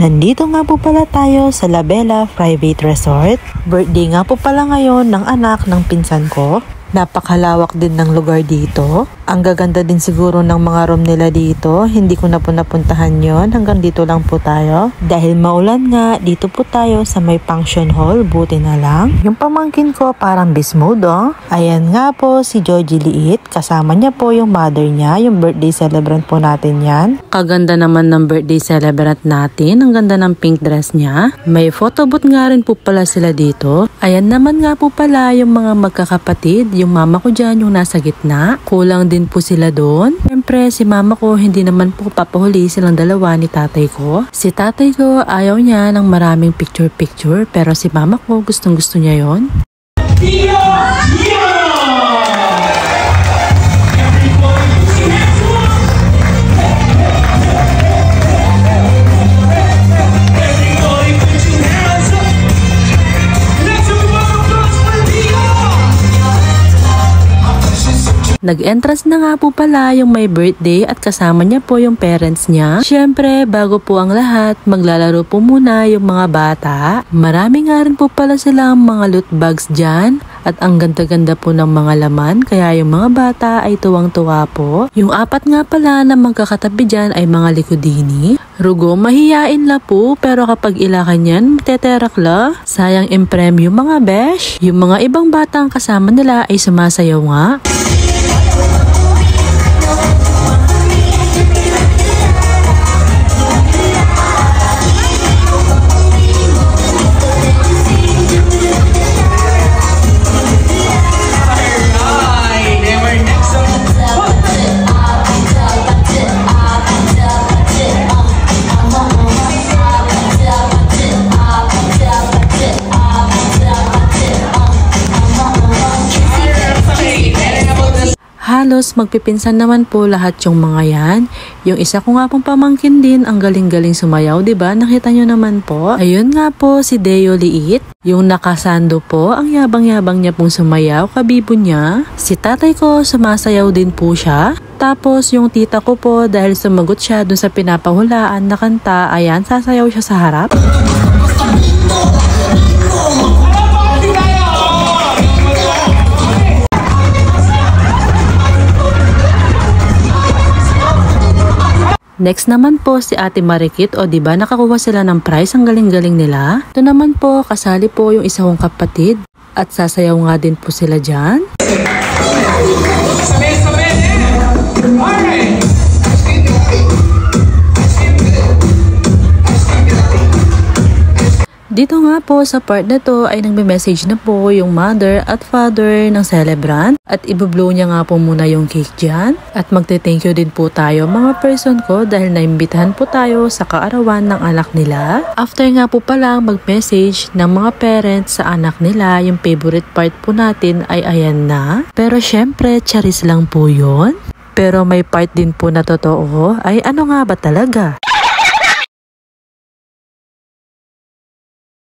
Nandito nga po pala tayo sa La Bella Private Resort. Birthday nga po pala ngayon ng anak ng pinsan ko. Napakalawak din ng lugar dito. Ang gaganda din siguro ng mga room nila dito. Hindi ko na po napuntahan yon. Hanggang dito lang po tayo. Dahil maulan nga, dito po tayo sa may function hall. Buti na lang. Yung pamangkin ko parang beast mode oh. Ayan nga po si Georgie Liit. Kasama niya po yung mother niya. Yung birthday celebrant po natin yan. Kaganda naman ng birthday celebrant natin. Ang ganda ng pink dress niya. May photo booth nga rin po pala sila dito. Ayan naman nga po pala yung mga magkakapatid. Yung mama ko dyan yung nasa gitna. Kulang din po sila doon. Siyempre si mama ko hindi naman po papahuli silang dalawa ni tatay ko. Si tatay ko ayaw niya ng maraming picture pero si mama ko gustong gusto niya yon. Nag-entrance na nga po pala yung may birthday at kasama niya po yung parents niya. Siyempre, bago po ang lahat, maglalaro po muna yung mga bata. Marami nga rin po pala silang mga loot bags dyan. At ang ganda-ganda po ng mga laman, kaya yung mga bata ay tuwang-tuwa po. Yung apat nga pala na magkakatabi dyan ay mga likodini. Rugo, mahiyain la po, pero kapag ilakan yan, teterak la. Sayang imprem yung mga besh. Yung mga ibang batang kasama nila ay sumasayaw nga. Halos magpipinsan naman po lahat yung mga yan. Yung isa ko nga pong pamangkin din, ang galing-galing sumayaw, 'di ba? Nakita nyo naman po. Ayun nga po si Deo Liit, yung nakasando po, ang yabang-yabang niya pong sumayaw, kabibo niya. Si tatay ko sumasayaw din po siya. Tapos yung tita ko po, dahil sumagot siya dun sa pinapahulaan na kanta, ayan, sasayaw siya sa harap. Next naman po si Ate Marikit, o diba nakakuha sila ng prize, ang galing-galing nila. Ito naman po, kasali po yung isa kong kapatid at sasayaw nga din po sila dyan. Dito nga po sa part na to ay nagme-message na po yung mother at father ng celebrant at i-blow niya nga po muna yung cake dyan. At magte-thank you din po tayo mga person ko dahil naimbitahan po tayo sa kaarawan ng anak nila. After nga po palang mag-message ng mga parents sa anak nila, yung favorite part po natin ay ayan na. Pero syempre, charis lang po yun. Pero may part din po na totoo, ay ano nga ba talaga?